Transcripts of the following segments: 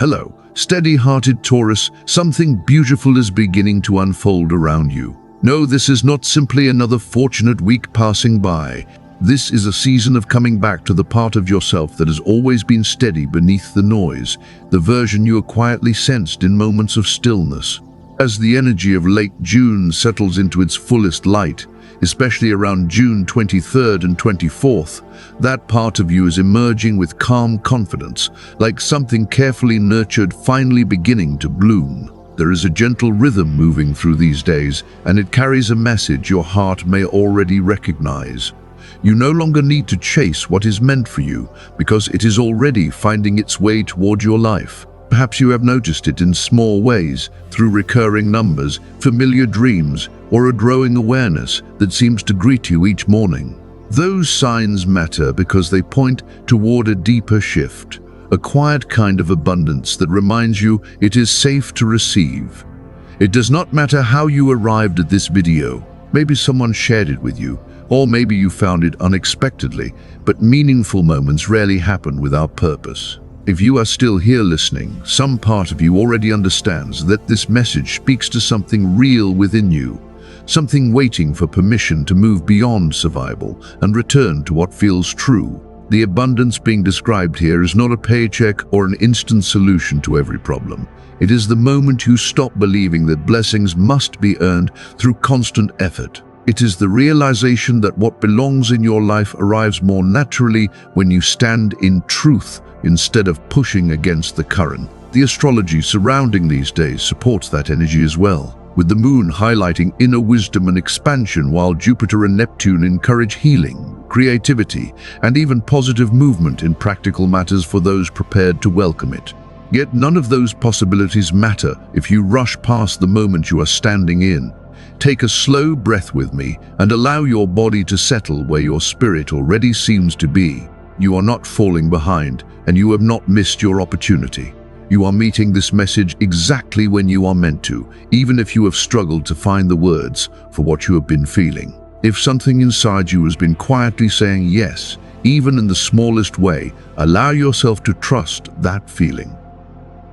Hello, steady-hearted Taurus, something beautiful is beginning to unfold around you. No, this is not simply another fortunate week passing by. This is a season of coming back to the part of yourself that has always been steady beneath the noise, the version you have quietly sensed in moments of stillness. As the energy of late June settles into its fullest light, especially around June 23rd and 24th, that part of you is emerging with calm confidence, like something carefully nurtured finally beginning to bloom. There is a gentle rhythm moving through these days, and it carries a message your heart may already recognize. You no longer need to chase what is meant for you, because it is already finding its way toward your life. Perhaps you have noticed it in small ways, through recurring numbers, familiar dreams, or a growing awareness that seems to greet you each morning. Those signs matter because they point toward a deeper shift, a quiet kind of abundance that reminds you it is safe to receive. It does not matter how you arrived at this video. Maybe someone shared it with you, or maybe you found it unexpectedly, but meaningful moments rarely happen without purpose. If you are still here listening, some part of you already understands that this message speaks to something real within you, something waiting for permission to move beyond survival and return to what feels true. The abundance being described here is not a paycheck or an instant solution to every problem. It is the moment you stop believing that blessings must be earned through constant effort. It is the realization that what belongs in your life arrives more naturally when you stand in truth instead of pushing against the current. The astrology surrounding these days supports that energy as well, with the moon highlighting inner wisdom and expansion, while Jupiter and Neptune encourage healing, creativity, and even positive movement in practical matters for those prepared to welcome it. Yet none of those possibilities matter if you rush past the moment you are standing in. Take a slow breath with me and allow your body to settle where your spirit already seems to be. You are not falling behind, and you have not missed your opportunity. You are meeting this message exactly when you are meant to, even if you have struggled to find the words for what you have been feeling. If something inside you has been quietly saying yes, even in the smallest way, allow yourself to trust that feeling.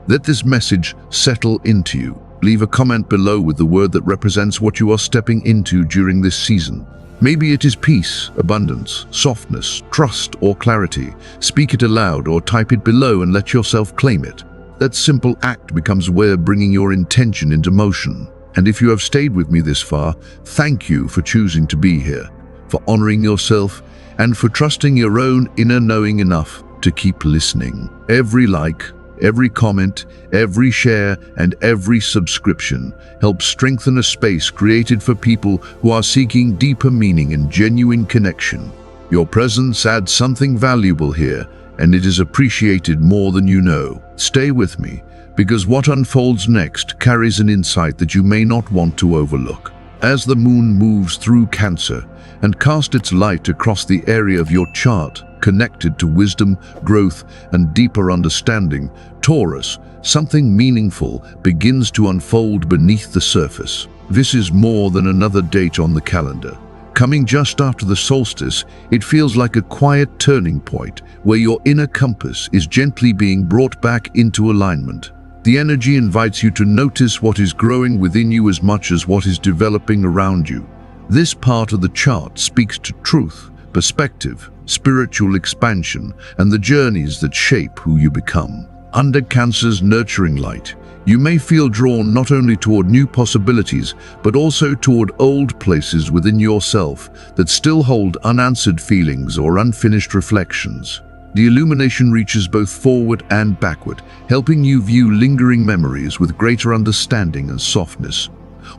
Let this message settle into you. Leave a comment below with the word that represents what you are stepping into during this season. Maybe it is peace, abundance, softness, trust, or clarity. Speak it aloud or type it below and let yourself claim it. That simple act becomes a way of bringing your intention into motion. And if you have stayed with me this far, thank you for choosing to be here, for honoring yourself, and for trusting your own inner knowing enough to keep listening. Every like, every comment, every share, and every subscription helps strengthen a space created for people who are seeking deeper meaning and genuine connection. Your presence adds something valuable here, and it is appreciated more than you know. Stay with me, because what unfolds next carries an insight that you may not want to overlook. As the moon moves through Cancer and casts its light across the area of your chart, connected to wisdom, growth, and deeper understanding, Taurus, something meaningful begins to unfold beneath the surface. This is more than another date on the calendar. Coming just after the solstice, it feels like a quiet turning point where your inner compass is gently being brought back into alignment. The energy invites you to notice what is growing within you as much as what is developing around you. This part of the chart speaks to truth, perspective, spiritual expansion, and the journeys that shape who you become. Under Cancer's nurturing light, you may feel drawn not only toward new possibilities, but also toward old places within yourself that still hold unanswered feelings or unfinished reflections. The illumination reaches both forward and backward, helping you view lingering memories with greater understanding and softness.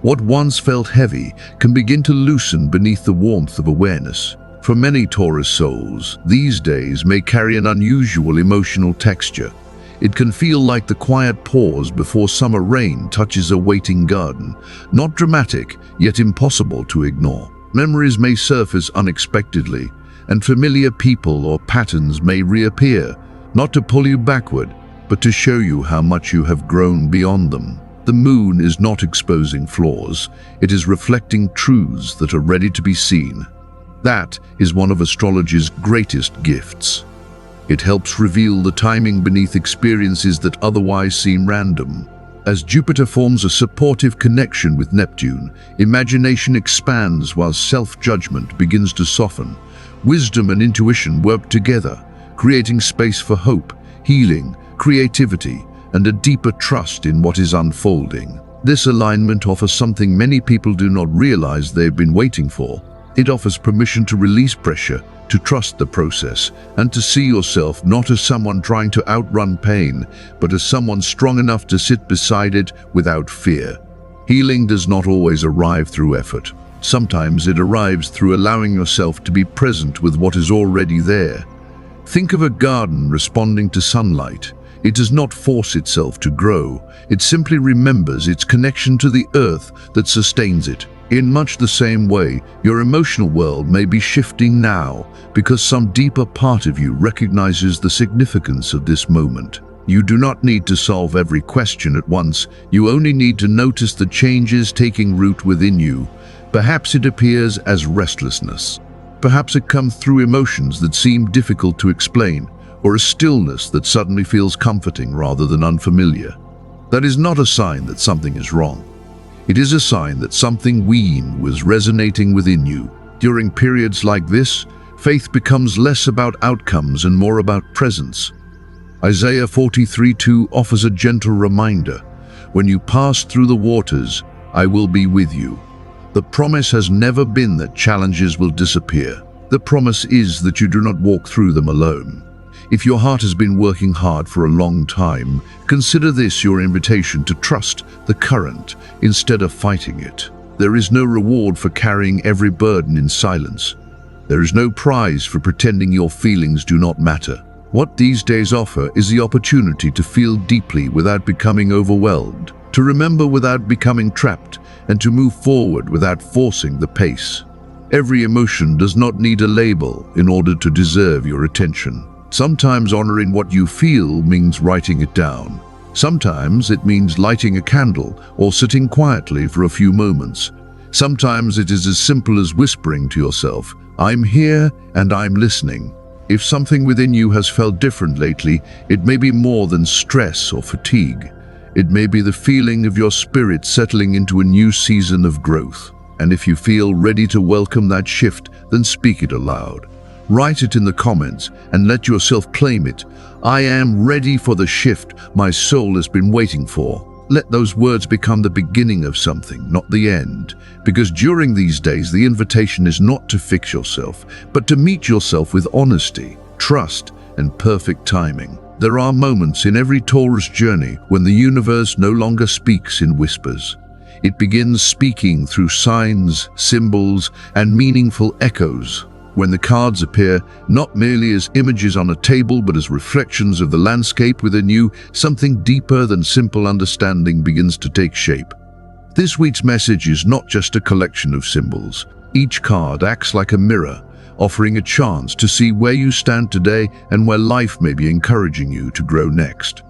What once felt heavy can begin to loosen beneath the warmth of awareness. For many Taurus souls, these days may carry an unusual emotional texture. It can feel like the quiet pause before summer rain touches a waiting garden, not dramatic, yet impossible to ignore. Memories may surface unexpectedly, and familiar people or patterns may reappear, not to pull you backward, but to show you how much you have grown beyond them. The moon is not exposing flaws, it is reflecting truths that are ready to be seen. That is one of astrology's greatest gifts. It helps reveal the timing beneath experiences that otherwise seem random. As Jupiter forms a supportive connection with Neptune, imagination expands while self-judgment begins to soften. Wisdom and intuition work together, creating space for hope, healing, creativity, and a deeper trust in what is unfolding. This alignment offers something many people do not realize they've been waiting for. It offers permission to release pressure, to trust the process, and to see yourself not as someone trying to outrun pain, but as someone strong enough to sit beside it without fear. Healing does not always arrive through effort. Sometimes it arrives through allowing yourself to be present with what is already there. Think of a garden responding to sunlight. It does not force itself to grow. It simply remembers its connection to the earth that sustains it. In much the same way, your emotional world may be shifting now because some deeper part of you recognizes the significance of this moment. You do not need to solve every question at once. You only need to notice the changes taking root within you. Perhaps it appears as restlessness. Perhaps it comes through emotions that seem difficult to explain, or a stillness that suddenly feels comforting rather than unfamiliar. That is not a sign that something is wrong. It is a sign that something was resonating within you. During periods like this, faith becomes less about outcomes and more about presence. Isaiah 43:2 offers a gentle reminder, "When you pass through the waters, I will be with you." The promise has never been that challenges will disappear. The promise is that you do not walk through them alone. If your heart has been working hard for a long time, consider this your invitation to trust the current instead of fighting it. There is no reward for carrying every burden in silence. There is no prize for pretending your feelings do not matter. What these days offer is the opportunity to feel deeply without becoming overwhelmed, to remember without becoming trapped, and to move forward without forcing the pace. Every emotion does not need a label in order to deserve your attention. Sometimes honoring what you feel means writing it down. Sometimes it means lighting a candle or sitting quietly for a few moments. Sometimes it is as simple as whispering to yourself, "I'm here and I'm listening." If something within you has felt different lately, it may be more than stress or fatigue. It may be the feeling of your spirit settling into a new season of growth. And if you feel ready to welcome that shift, then speak it aloud. Write it in the comments and let yourself claim it. "I am ready for the shift my soul has been waiting for." Let those words become the beginning of something, not the end. Because during these days, the invitation is not to fix yourself, but to meet yourself with honesty, trust, and perfect timing. There are moments in every Taurus journey when the universe no longer speaks in whispers. It begins speaking through signs, symbols, and meaningful echoes. When the cards appear, not merely as images on a table, but as reflections of the landscape within you, something deeper than simple understanding begins to take shape. This week's message is not just a collection of symbols. Each card acts like a mirror, offering a chance to see where you stand today and where life may be encouraging you to grow next.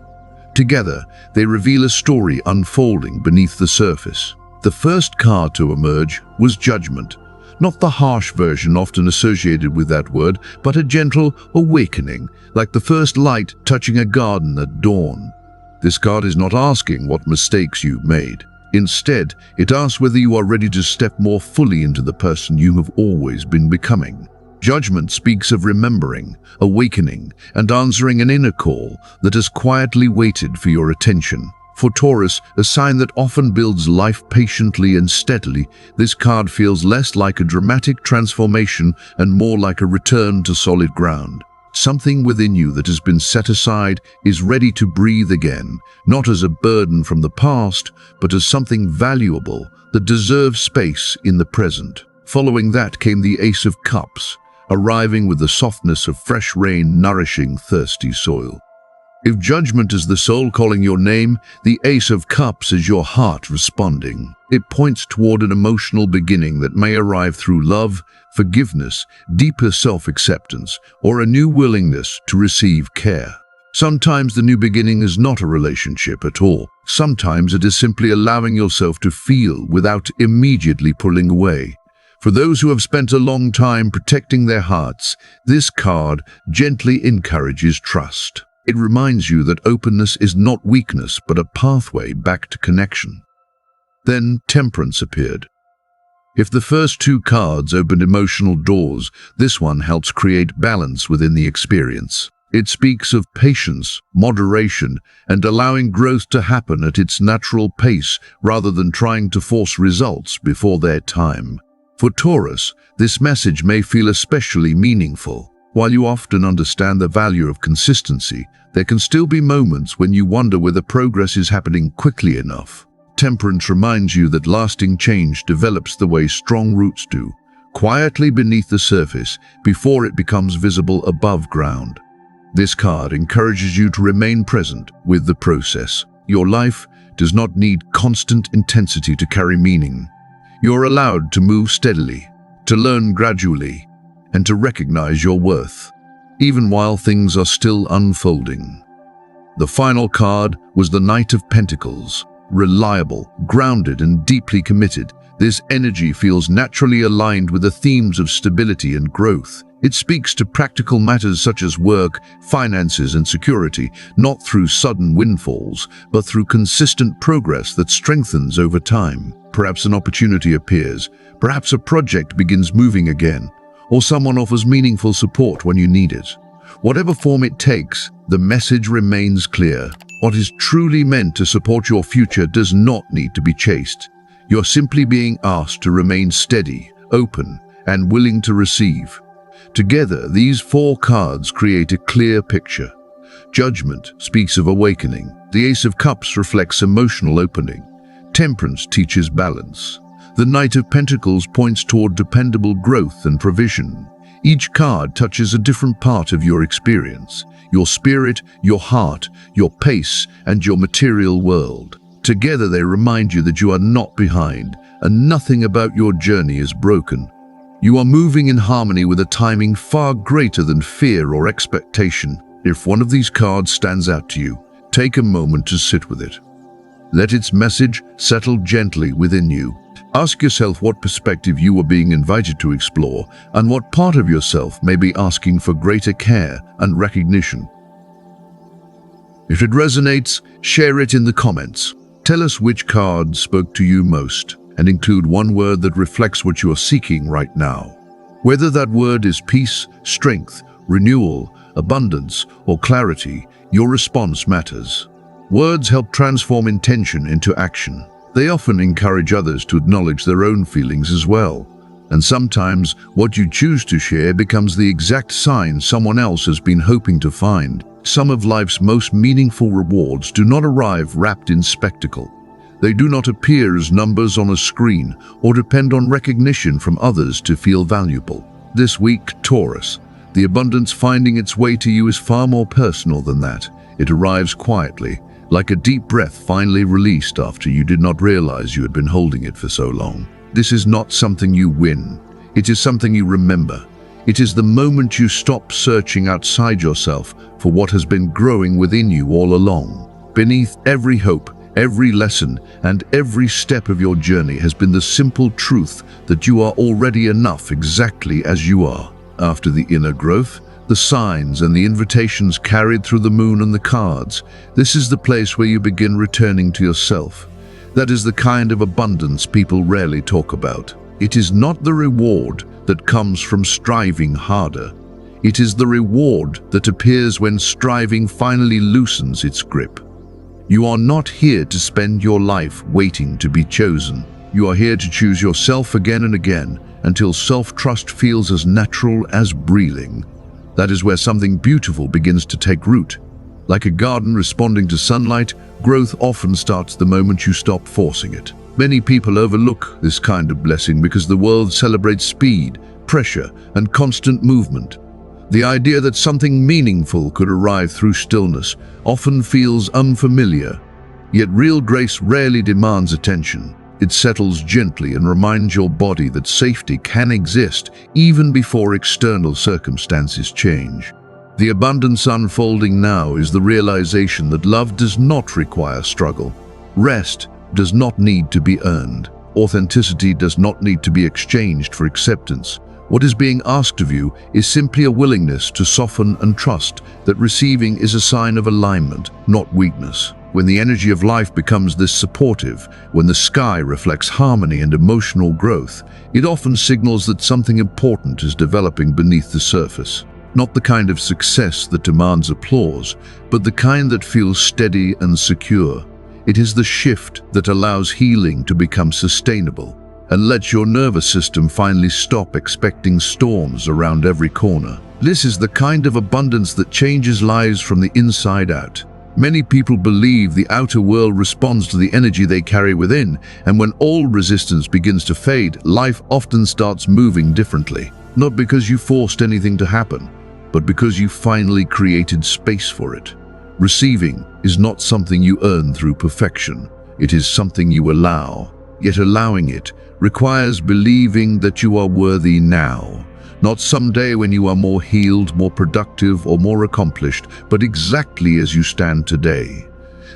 Together, they reveal a story unfolding beneath the surface. The first card to emerge was Judgment. Not the harsh version often associated with that word, but a gentle awakening, like the first light touching a garden at dawn. This card is not asking what mistakes you've made. Instead, it asks whether you are ready to step more fully into the person you have always been becoming. Judgment speaks of remembering, awakening, and answering an inner call that has quietly waited for your attention. For Taurus, a sign that often builds life patiently and steadily, this card feels less like a dramatic transformation and more like a return to solid ground. Something within you that has been set aside is ready to breathe again, not as a burden from the past, but as something valuable that deserves space in the present. Following that came the Ace of Cups, arriving with the softness of fresh rain nourishing thirsty soil. If Judgment is the soul calling your name, the Ace of Cups is your heart responding. It points toward an emotional beginning that may arrive through love, forgiveness, deeper self-acceptance, or a new willingness to receive care. Sometimes the new beginning is not a relationship at all. Sometimes it is simply allowing yourself to feel without immediately pulling away. For those who have spent a long time protecting their hearts, this card gently encourages trust. It reminds you that openness is not weakness, but a pathway back to connection. Then Temperance appeared. If the first two cards opened emotional doors, this one helps create balance within the experience. It speaks of patience, moderation, and allowing growth to happen at its natural pace rather than trying to force results before their time. For Taurus, this message may feel especially meaningful. While you often understand the value of consistency, there can still be moments when you wonder whether progress is happening quickly enough. Temperance reminds you that lasting change develops the way strong roots do, quietly beneath the surface before it becomes visible above ground. This card encourages you to remain present with the process. Your life does not need constant intensity to carry meaning. You're allowed to move steadily, to learn gradually, and to recognize your worth, even while things are still unfolding. The final card was the Knight of Pentacles. Reliable, grounded, and deeply committed, this energy feels naturally aligned with the themes of stability and growth. It speaks to practical matters such as work, finances, and security, not through sudden windfalls, but through consistent progress that strengthens over time. Perhaps an opportunity appears, perhaps a project begins moving again, or someone offers meaningful support when you need it. Whatever form it takes, the message remains clear. What is truly meant to support your future does not need to be chased. You're simply being asked to remain steady, open, and willing to receive. Together, these four cards create a clear picture. Judgment speaks of awakening. The Ace of Cups reflects emotional opening. Temperance teaches balance. The Knight of Pentacles points toward dependable growth and provision. Each card touches a different part of your experience: your spirit, your heart, your pace, and your material world. Together they remind you that you are not behind, and nothing about your journey is broken. You are moving in harmony with a timing far greater than fear or expectation. If one of these cards stands out to you, take a moment to sit with it. Let its message settle gently within you. Ask yourself what perspective you are being invited to explore, and what part of yourself may be asking for greater care and recognition. If it resonates, share it in the comments. Tell us which card spoke to you most, and include one word that reflects what you are seeking right now. Whether that word is peace, strength, renewal, abundance, or clarity, your response matters. Words help transform intention into action. They often encourage others to acknowledge their own feelings as well. And sometimes, what you choose to share becomes the exact sign someone else has been hoping to find. Some of life's most meaningful rewards do not arrive wrapped in spectacle. They do not appear as numbers on a screen or depend on recognition from others to feel valuable. This week, Taurus, the abundance finding its way to you is far more personal than that. It arrives quietly, like a deep breath finally released after you did not realize you had been holding it for so long. This is not something you win. It is something you remember. It is the moment you stop searching outside yourself for what has been growing within you all along. Beneath every hope, every lesson, and every step of your journey has been the simple truth that you are already enough exactly as you are. After the inner growth, the signs and the invitations carried through the moon and the cards, this is the place where you begin returning to yourself. That is the kind of abundance people rarely talk about. It is not the reward that comes from striving harder. It is the reward that appears when striving finally loosens its grip. You are not here to spend your life waiting to be chosen. You are here to choose yourself again and again until self-trust feels as natural as breathing. That is where something beautiful begins to take root. Like a garden responding to sunlight, growth often starts the moment you stop forcing it. Many people overlook this kind of blessing because the world celebrates speed, pressure, and constant movement. The idea that something meaningful could arrive through stillness often feels unfamiliar. Yet real grace rarely demands attention. It settles gently and reminds your body that safety can exist even before external circumstances change. The abundance unfolding now is the realization that love does not require struggle. Rest does not need to be earned. Authenticity does not need to be exchanged for acceptance. What is being asked of you is simply a willingness to soften and trust that receiving is a sign of alignment, not weakness. When the energy of life becomes this supportive, when the sky reflects harmony and emotional growth, it often signals that something important is developing beneath the surface. Not the kind of success that demands applause, but the kind that feels steady and secure. It is the shift that allows healing to become sustainable and lets your nervous system finally stop expecting storms around every corner. This is the kind of abundance that changes lives from the inside out. Many people believe the outer world responds to the energy they carry within, and when all resistance begins to fade, life often starts moving differently. Not because you forced anything to happen, but because you finally created space for it. Receiving is not something you earn through perfection. It is something you allow. Yet allowing it requires believing that you are worthy now. Not someday when you are more healed, more productive, or more accomplished, but exactly as you stand today.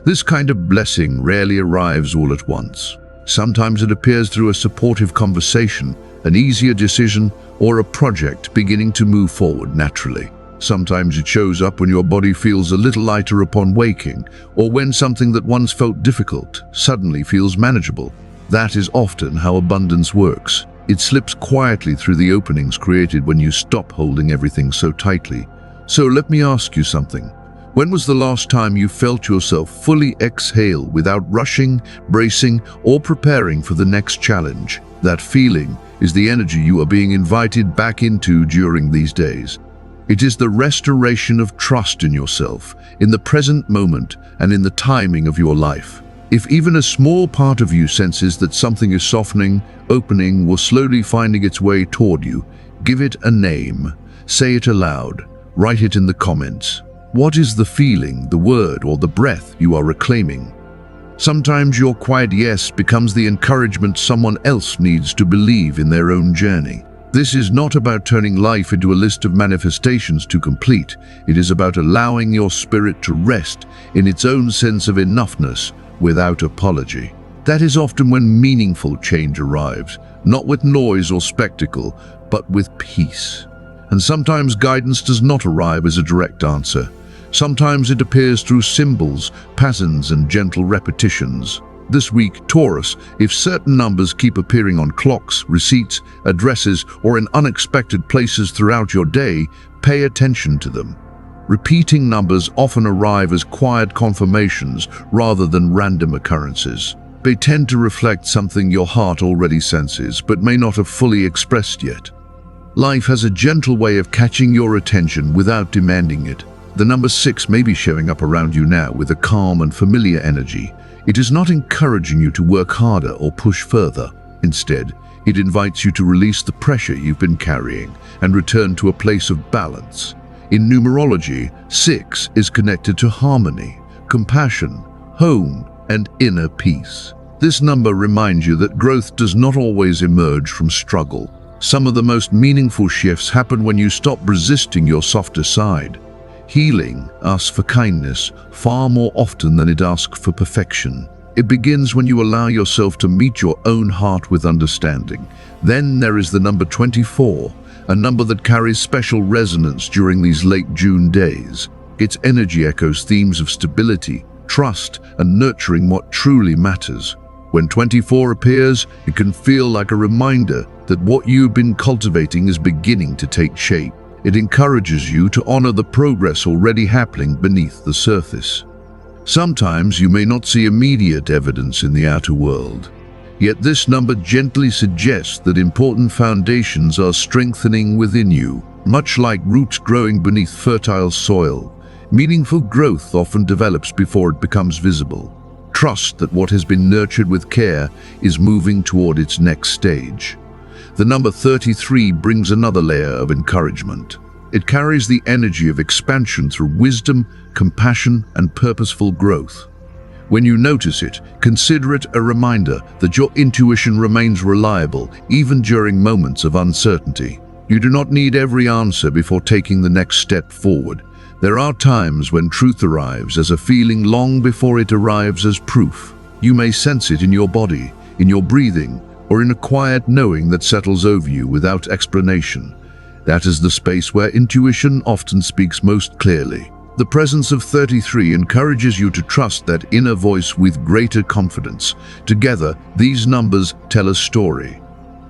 This kind of blessing rarely arrives all at once. Sometimes it appears through a supportive conversation, an easier decision, or a project beginning to move forward naturally. Sometimes it shows up when your body feels a little lighter upon waking, or when something that once felt difficult suddenly feels manageable. That is often how abundance works. It slips quietly through the openings created when you stop holding everything so tightly. So let me ask you something. When was the last time you felt yourself fully exhale without rushing, bracing, or preparing for the next challenge? That feeling is the energy you are being invited back into during these days. It is the restoration of trust in yourself, in the present moment, and in the timing of your life. If even a small part of you senses that something is softening, opening, or slowly finding its way toward you, give it a name. Say it aloud. Write it in the comments. What is the feeling, the word, or the breath you are reclaiming? Sometimes your quiet yes becomes the encouragement someone else needs to believe in their own journey. This is not about turning life into a list of manifestations to complete. It is about allowing your spirit to rest in its own sense of enoughness without apology. That is often when meaningful change arrives, not with noise or spectacle, but with peace. And sometimes guidance does not arrive as a direct answer. Sometimes it appears through symbols, patterns, and gentle repetitions. This week, Taurus, if certain numbers keep appearing on clocks, receipts, addresses, or in unexpected places throughout your day, pay attention to them. Repeating numbers often arrive as quiet confirmations rather than random occurrences. They tend to reflect something your heart already senses, but may not have fully expressed yet. Life has a gentle way of catching your attention without demanding it. The number 6 may be showing up around you now with a calm and familiar energy. It is not encouraging you to work harder or push further. Instead, it invites you to release the pressure you've been carrying and return to a place of balance. In numerology, 6 is connected to harmony, compassion, home, and inner peace. This number reminds you that growth does not always emerge from struggle. Some of the most meaningful shifts happen when you stop resisting your softer side. Healing asks for kindness far more often than it asks for perfection. It begins when you allow yourself to meet your own heart with understanding. Then there is the number 24, a number that carries special resonance during these late June days. Its energy echoes themes of stability, trust, and nurturing what truly matters. When 24 appears, it can feel like a reminder that what you've been cultivating is beginning to take shape. It encourages you to honor the progress already happening beneath the surface. Sometimes you may not see immediate evidence in the outer world. Yet this number gently suggests that important foundations are strengthening within you. Much like roots growing beneath fertile soil, meaningful growth often develops before it becomes visible. Trust that what has been nurtured with care is moving toward its next stage. The number 33 brings another layer of encouragement. It carries the energy of expansion through wisdom, compassion, and purposeful growth. When you notice it, consider it a reminder that your intuition remains reliable even during moments of uncertainty. You do not need every answer before taking the next step forward. There are times when truth arrives as a feeling long before it arrives as proof. You may sense it in your body, in your breathing, or in a quiet knowing that settles over you without explanation. That is the space where intuition often speaks most clearly. The presence of 33 encourages you to trust that inner voice with greater confidence. Together, these numbers tell a story.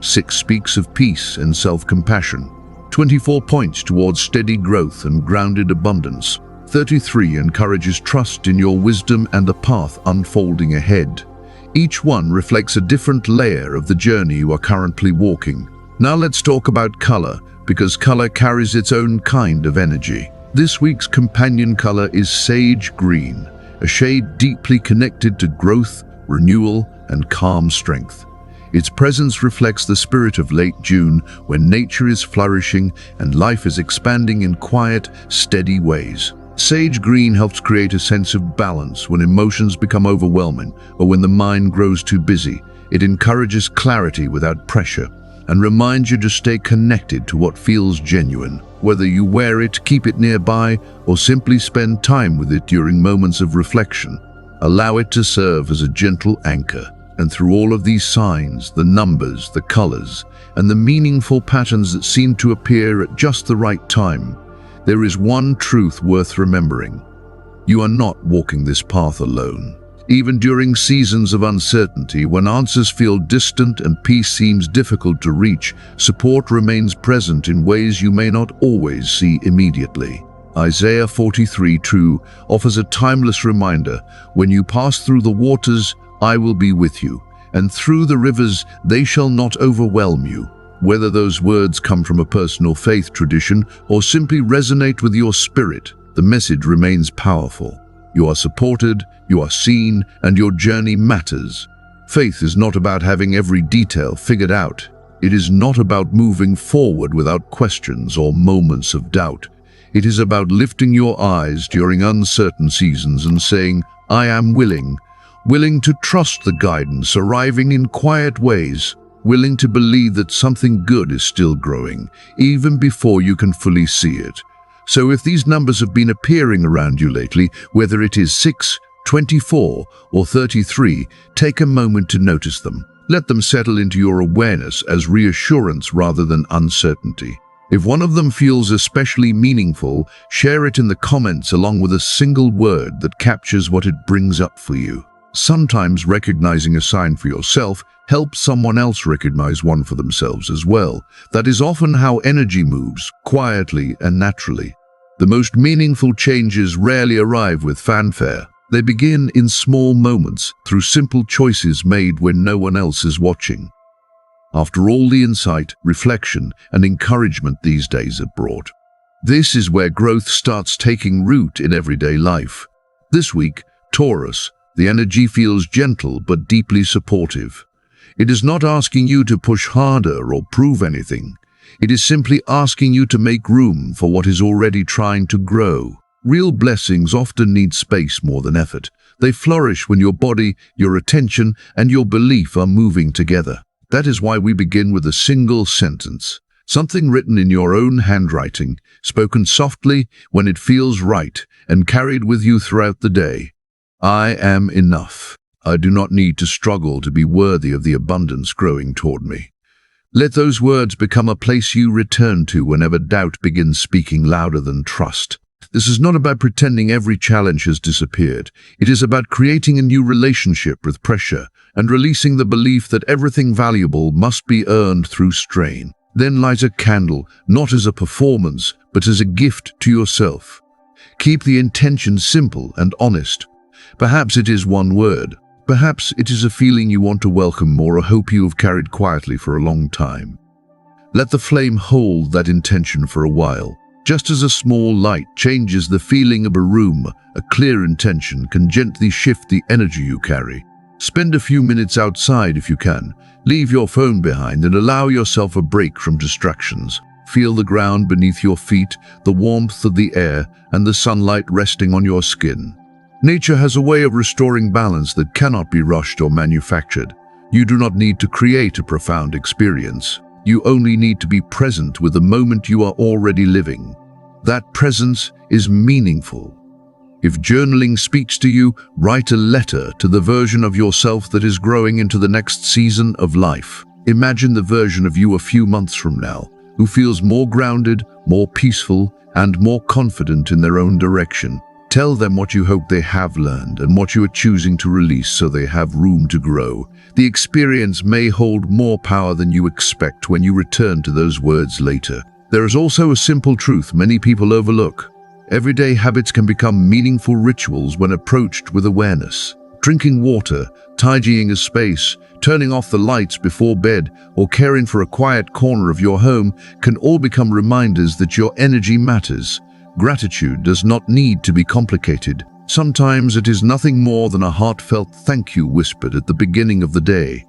6 speaks of peace and self-compassion. 24 points towards steady growth and grounded abundance. 33 encourages trust in your wisdom and the path unfolding ahead. Each one reflects a different layer of the journey you are currently walking. Now let's talk about color, because color carries its own kind of energy. This week's companion color is sage green, a shade deeply connected to growth, renewal, and calm strength. Its presence reflects the spirit of late June, when nature is flourishing and life is expanding in quiet, steady ways. Sage green helps create a sense of balance when emotions become overwhelming or when the mind grows too busy. It encourages clarity without pressure and reminds you to stay connected to what feels genuine. Whether you wear it, keep it nearby, or simply spend time with it during moments of reflection, allow it to serve as a gentle anchor. And through all of these signs, the numbers, the colors, and the meaningful patterns that seem to appear at just the right time, there is one truth worth remembering. You are not walking this path alone. Even during seasons of uncertainty, when answers feel distant and peace seems difficult to reach, support remains present in ways you may not always see immediately. Isaiah 43:2 offers a timeless reminder, "When you pass through the waters, I will be with you, and through the rivers, they shall not overwhelm you." Whether those words come from a personal faith tradition or simply resonate with your spirit, the message remains powerful. You are supported, you are seen, and your journey matters. Faith is not about having every detail figured out. It is not about moving forward without questions or moments of doubt. It is about lifting your eyes during uncertain seasons and saying, "I am willing to trust the guidance arriving in quiet ways, willing to believe that something good is still growing, even before you can fully see it." So if these numbers have been appearing around you lately, whether it is 6, 24, or 33, take a moment to notice them. Let them settle into your awareness as reassurance rather than uncertainty. If one of them feels especially meaningful, share it in the comments along with a single word that captures what it brings up for you. Sometimes recognizing a sign for yourself helps someone else recognize one for themselves as well. That is often how energy moves, quietly and naturally. The most meaningful changes rarely arrive with fanfare. They begin in small moments, through simple choices made when no one else is watching. After all the insight, reflection, and encouragement these days have brought, this is where growth starts taking root in everyday life. This week, Taurus, the energy feels gentle but deeply supportive. It is not asking you to push harder or prove anything. It is simply asking you to make room for what is already trying to grow. Real blessings often need space more than effort. They flourish when your body, your attention, and your belief are moving together. That is why we begin with a single sentence, something written in your own handwriting, spoken softly when it feels right, and carried with you throughout the day. I am enough. I do not need to struggle to be worthy of the abundance growing toward me. Let those words become a place you return to whenever doubt begins speaking louder than trust. This is not about pretending every challenge has disappeared. It is about creating a new relationship with pressure and releasing the belief that everything valuable must be earned through strain. Then light a candle, not as a performance, but as a gift to yourself. Keep the intention simple and honest. Perhaps it is one word. Perhaps it is a feeling you want to welcome or a hope you have carried quietly for a long time. Let the flame hold that intention for a while. Just as a small light changes the feeling of a room, a clear intention can gently shift the energy you carry. Spend a few minutes outside if you can. Leave your phone behind and allow yourself a break from distractions. Feel the ground beneath your feet, the warmth of the air, and the sunlight resting on your skin. Nature has a way of restoring balance that cannot be rushed or manufactured. You do not need to create a profound experience. You only need to be present with the moment you are already living. That presence is meaningful. If journaling speaks to you, write a letter to the version of yourself that is growing into the next season of life. Imagine the version of you a few months from now, who feels more grounded, more peaceful, and more confident in their own direction. Tell them what you hope they have learned and what you are choosing to release so they have room to grow. The experience may hold more power than you expect when you return to those words later. There is also a simple truth many people overlook. Everyday habits can become meaningful rituals when approached with awareness. Drinking water, tidying a space, turning off the lights before bed, or caring for a quiet corner of your home can all become reminders that your energy matters. Gratitude does not need to be complicated. Sometimes it is nothing more than a heartfelt thank you whispered at the beginning of the day.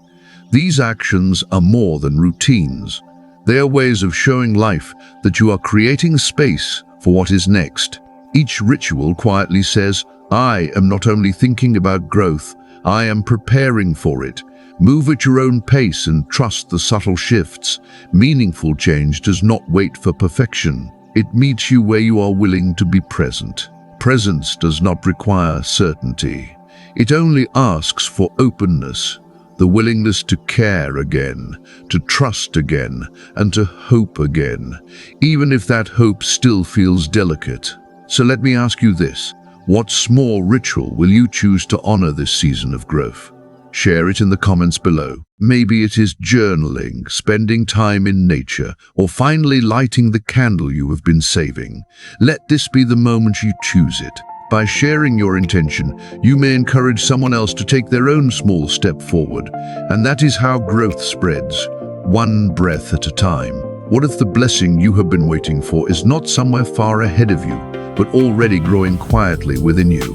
These actions are more than routines. They are ways of showing life that you are creating space for what is next. Each ritual quietly says, I am not only thinking about growth, I am preparing for it. Move at your own pace and trust the subtle shifts. Meaningful change does not wait for perfection. It meets you where you are willing to be present. Presence does not require certainty. It only asks for openness, the willingness to care again, to trust again, and to hope again, even if that hope still feels delicate. So let me ask you this. What small ritual will you choose to honor this season of growth? Share it in the comments below. Maybe it is journaling, spending time in nature, or finally lighting the candle you have been saving. Let this be the moment you choose it. By sharing your intention, you may encourage someone else to take their own small step forward. And that is how growth spreads, one breath at a time. What if the blessing you have been waiting for is not somewhere far ahead of you, but already growing quietly within you?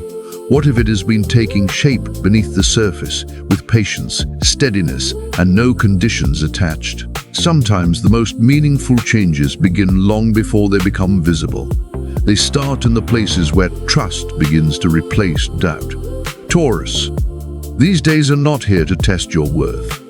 What if it has been taking shape beneath the surface with patience, steadiness, and no conditions attached? Sometimes the most meaningful changes begin long before they become visible. They start in the places where trust begins to replace doubt. Taurus, these days are not here to test your worth.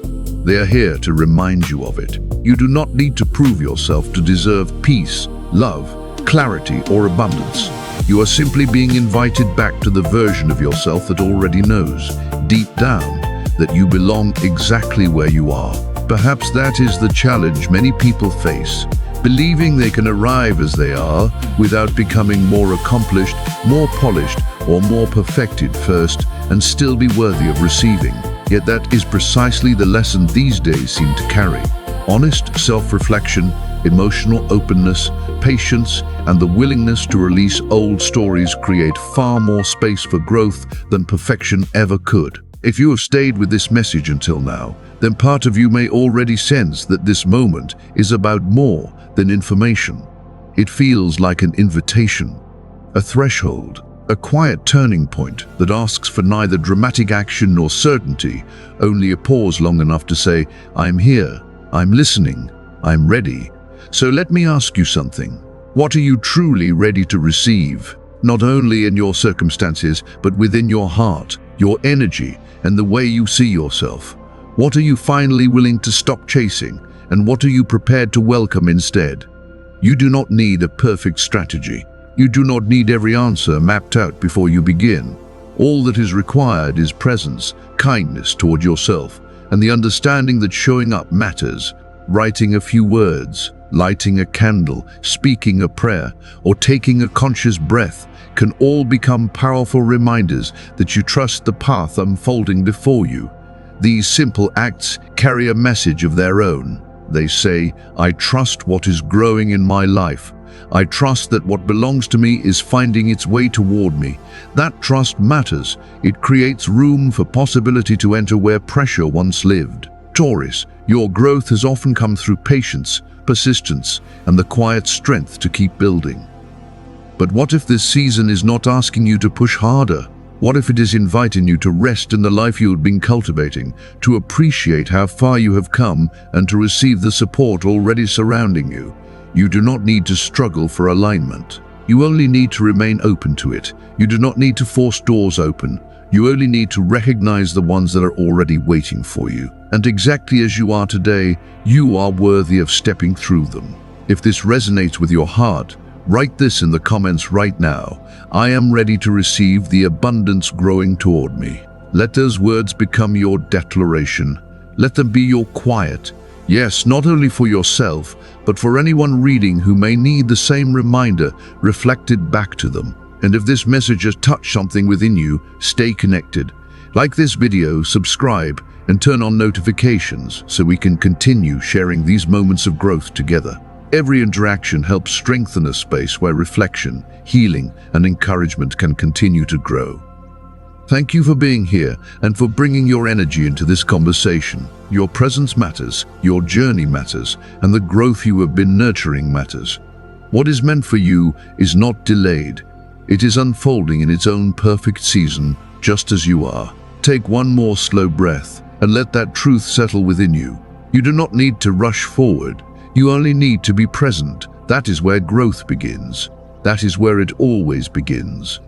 They are here to remind you of it. You do not need to prove yourself to deserve peace, love, clarity, or abundance. You are simply being invited back to the version of yourself that already knows, deep down, that you belong exactly where you are. Perhaps that is the challenge many people face, believing they can arrive as they are without becoming more accomplished, more polished, or more perfected first, and still be worthy of receiving. Yet that is precisely the lesson these days seem to carry. Honest self-reflection, emotional openness, patience, and the willingness to release old stories create far more space for growth than perfection ever could. If you have stayed with this message until now, then part of you may already sense that this moment is about more than information. It feels like an invitation, a threshold, a quiet turning point that asks for neither dramatic action nor certainty, only a pause long enough to say, I'm here, I'm listening, I'm ready. So let me ask you something. What are you truly ready to receive? Not only in your circumstances, but within your heart, your energy, and the way you see yourself. What are you finally willing to stop chasing, and what are you prepared to welcome instead? You do not need a perfect strategy. You do not need every answer mapped out before you begin. All that is required is presence, kindness toward yourself, and the understanding that showing up matters. Writing a few words, lighting a candle, speaking a prayer, or taking a conscious breath can all become powerful reminders that you trust the path unfolding before you. These simple acts carry a message of their own. They say, I trust what is growing in my life. I trust that what belongs to me is finding its way toward me. That trust matters. It creates room for possibility to enter where pressure once lived. Taurus, your growth has often come through patience, persistence, and the quiet strength to keep building. But what if this season is not asking you to push harder? What if it is inviting you to rest in the life you have been cultivating, to appreciate how far you have come, and to receive the support already surrounding you? You do not need to struggle for alignment. You only need to remain open to it. You do not need to force doors open. You only need to recognize the ones that are already waiting for you. And exactly as you are today, you are worthy of stepping through them. If this resonates with your heart, Write this in the comments right now. I am ready to receive the abundance growing toward me. Let those words become your declaration. Let them be your quiet. Yes, not only for yourself, but for anyone reading who may need the same reminder reflected back to them. And if this message has touched something within you, stay connected. Like this video, subscribe, and turn on notifications so we can continue sharing these moments of growth together. Every interaction helps strengthen a space where reflection, healing, and encouragement can continue to grow. Thank you for being here and for bringing your energy into this conversation. Your presence matters, your journey matters, and the growth you have been nurturing matters. What is meant for you is not delayed. It is unfolding in its own perfect season, just as you are. Take one more slow breath and let that truth settle within you. You do not need to rush forward. You only need to be present. That is where growth begins. That is where it always begins.